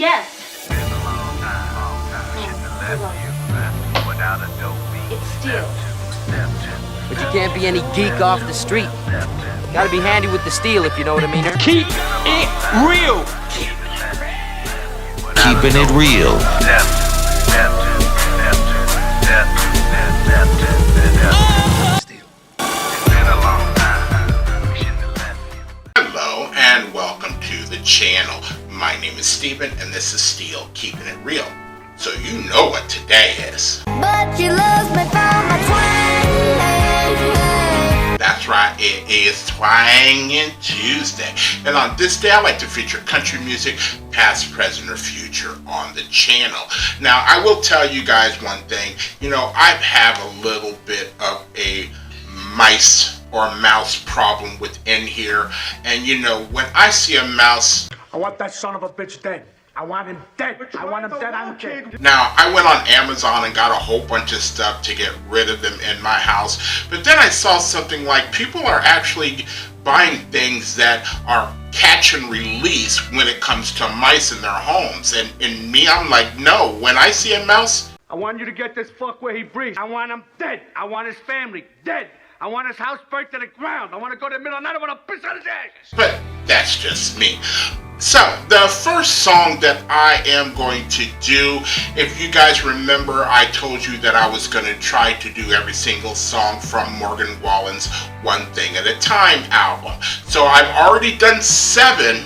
Yes. It's steel. But you can't be any geek off the street. Gotta be handy with the steel, if you know what I mean. Keep it real. Keeping it real. Hello and welcome to the channel. My name is Steven and this is Steel Keeping It Real. So you know what today is. But you lost me for my twang. That's right, it is Twangin' Tuesday. And on this day I like to feature country music, past, present, or future on the channel. Now I will tell you guys one thing, I have a little bit of a mice or mouse problem within here. And when I see a mouse, I want that son of a bitch dead. I want him dead. I want him dead. I don't care. Now, I went on Amazon and got a whole bunch of stuff to get rid of them in my house. But then I saw something like people are actually buying things that are catch and release when it comes to mice in their homes. And me, I'm like, no, when I see a mouse, I want you to get this fuck where he breathes. I want him dead. I want his family dead. I want his house burnt to the ground. I want to go to the middle of the night. I want to piss on his ashes. But that's just me. So, the first song that I am going to do, if you guys remember, I told you that I was going to try to do every single song from Morgan Wallen's One Thing at a Time album. So, I've already done 7.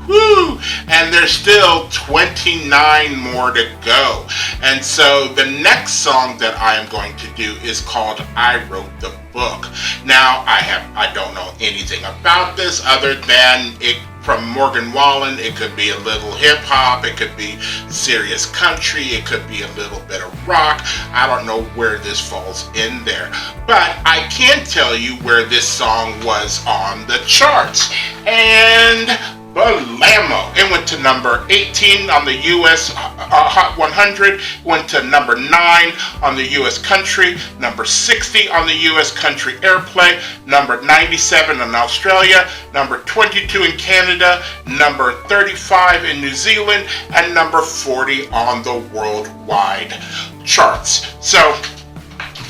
Woo! And there's still 29 more to go. And so the next song that I am going to do is called I Wrote the Book. Now, I don't know anything about this other than it from Morgan Wallen. It could be a little hip hop, it could be serious country, it could be a little bit of rock. I don't know where this falls in there. But I can tell you where this song was on the charts. And Blammo. It went to number 18 on the US Hot 100, went to number 9 on the US Country, number 60 on the US Country Airplay, number 97 in Australia, number 22 in Canada, number 35 in New Zealand, and number 40 on the worldwide charts. So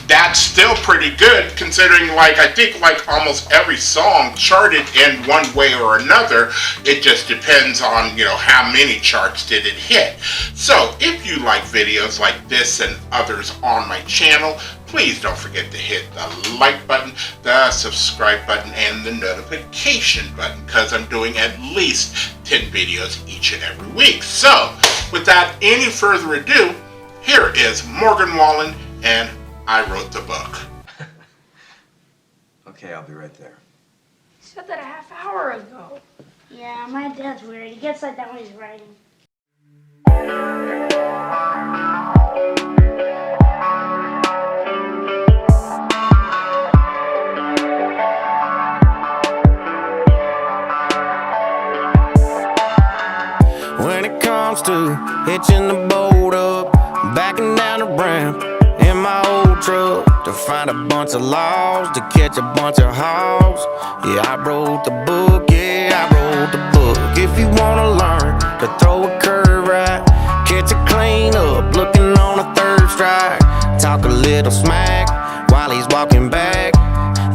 that's still pretty good considering I think almost every song charted in one way or another. It just depends on, how many charts did it hit. So if you like videos like this and others on my channel, please don't forget to hit the like button, the subscribe button, and the notification button because I'm doing at least 10 videos each and every week. So without any further ado, here is Morgan Wallen and I Wrote the Book. Okay, I'll be right there. You said that a half hour ago. Yeah, my dad's weird. He gets like that when he's writing. When it comes to hitching the boat up, backing down the ramp in my old truck to find a bunch of laws, to catch a bunch of hogs. Yeah, I wrote the book, yeah, I wrote the book. If you wanna learn to throw a curve right, catch a clean up, looking on a third strike, talk a little smack while he's walking back.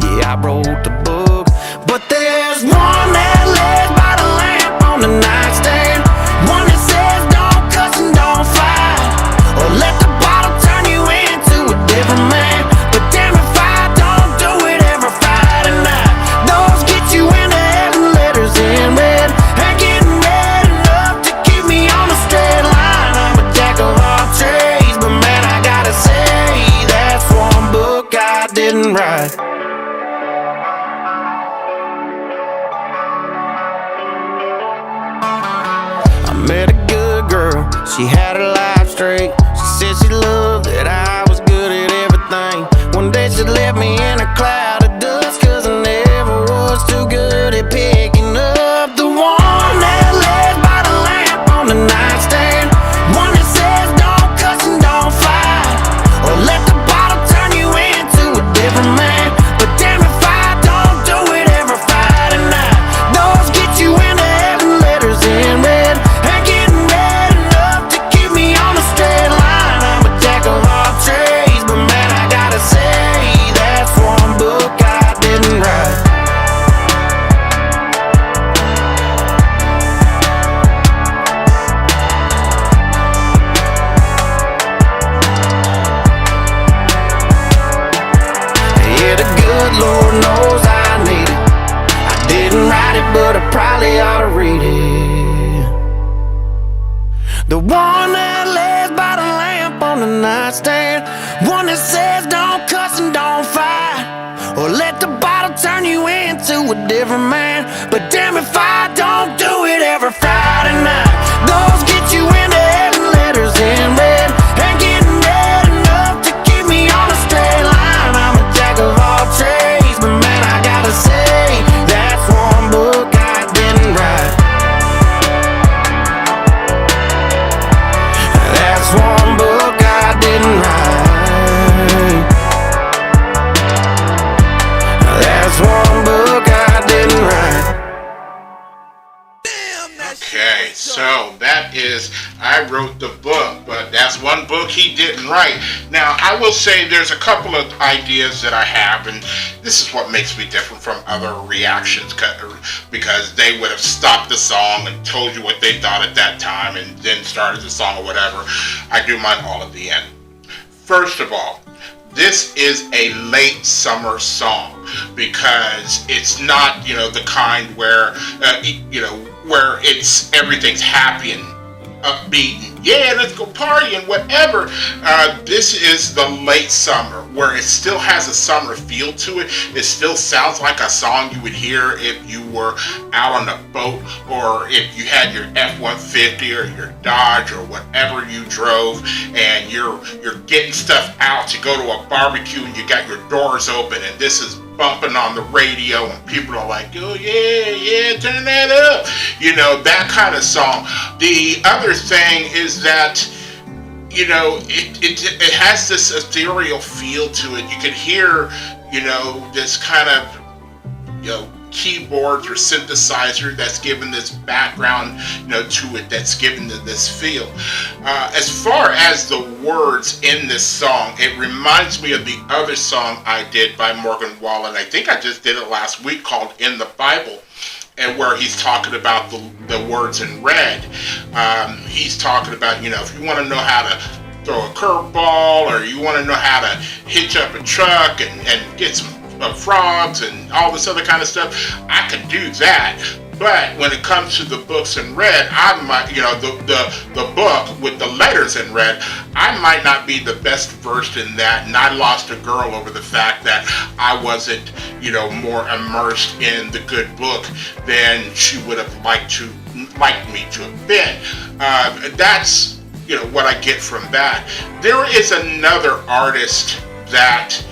Yeah, I wrote the book. But there's one that lays by the lamp on the nightstand, one that says don't cuss and don't fight, or let the bottle turn you into a different man. But damn if I don't do it every Friday night. Those get you into heaven, letters in red, and getting red enough to keep me on the straight line. I'm a jack of all trades, but man, I gotta say, that's one book I didn't write. I met a good girl, she had her life straight. She said she loved that I was good at everything. One day she left me in a cloud of dust, cause I never was too good at picking up. The one that lays by the lamp on the nightstand, one that says don't cuss and don't fight, or let the bottle turn you into a different man. But damn if I don't do it every Friday night. Those get you into heaven, letters in red, and getting red The one that lays by the lamp on the nightstand. One that says don't cuss and don't fight, or let the bottle turn you into a different man. But damn if I don't do it every Friday night. Those get you into heaven, letters in red, and getting red enough to keep me on a straight line. I'm a jack of all trades, but man, I gotta say, that's one book I didn't write. That's one book I didn't write. That's one book I didn't write. Okay, so that is, I wrote the book, but that's one book he didn't write. Now, I will say there's a couple of ideas that I have, and this is what makes me different from other reactions, because they would have stopped the song and told you what they thought at that time and then started the song or whatever. I do mine all at the end. First of all, this is a late summer song because it's not, the kind where, where it's everything's happy and upbeat and yeah, let's go party and whatever. This is the late summer where it still has a summer feel to it. It still sounds like a song you would hear if you were out on a boat, or if you had your F-150 or your Dodge or whatever you drove, and you're getting stuff out to go to a barbecue and you got your doors open and this is bumping on the radio and people are like, oh yeah, turn that up. That kind of song. The other thing is that, it has this ethereal feel to it. You can hear, this kind of, keyboards or synthesizer that's given this background, to it, that's given this feel. As far as the words in this song, it reminds me of the other song I did by Morgan Wallen. I think I just did it last week, called In the Bible, and where he's talking about the words in red. He's talking about, if you want to know how to throw a curveball, or you want to know how to hitch up a truck and get some frogs and all this other kind of stuff, I can do that. But when it comes to the books in red, I might, the book with the letters in red, I might not be the best versed in that, and I lost a girl over the fact that I wasn't, more immersed in the good book than she would have liked me to have been. That's, what I get from that. There is another artist that,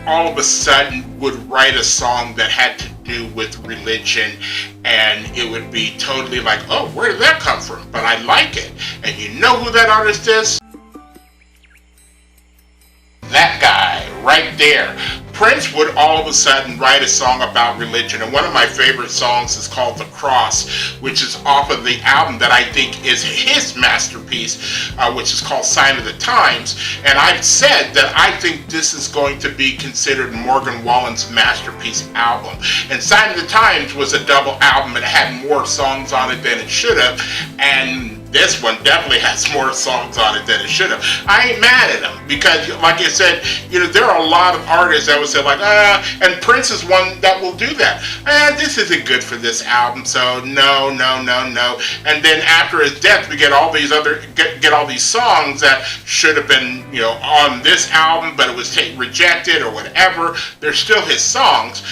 all of a sudden would write a song that had to do with religion, and it would be totally like, oh, where did that come from? But I like it. And you know who that artist is? That guy right there. Prince would all of a sudden write a song about religion, and one of my favorite songs is called The Cross, which is off of the album that I think is his masterpiece, which is called Sign of the Times. And I've said that I think this is going to be considered Morgan Wallen's masterpiece album. And Sign of the Times was a double album, and it had more songs on it than it should have, and this one definitely has more songs on it than it should have. I ain't mad at him, because like I said, there are a lot of artists that would say like, and Prince is one that will do that. This isn't good for this album, so no. And then after his death, we get all these all these songs that should have been, on this album, but it was rejected or whatever. They're still his songs.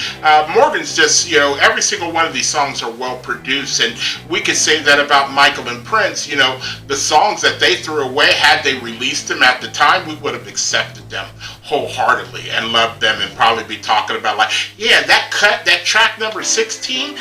Morgan's just, every single one of these songs are well produced, and we could say that about Michael and Prince. The songs that they threw away, had they released them at the time, we would have accepted them wholeheartedly and loved them, and probably be talking about like, yeah, that track number 16,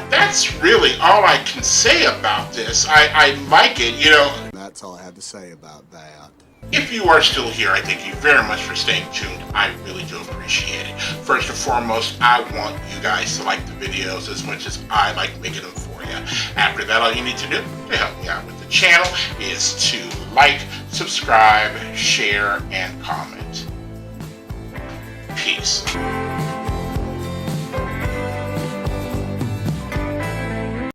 that's really all I can say about this. I like it, That's all I have to say about that. If you are still here, I thank you very much for staying tuned. I really do appreciate it. First and foremost, I want you guys to like the videos as much as I like making them for you. After that, all you need to do to help me out with the channel is to like, subscribe, share, and comment. Peace.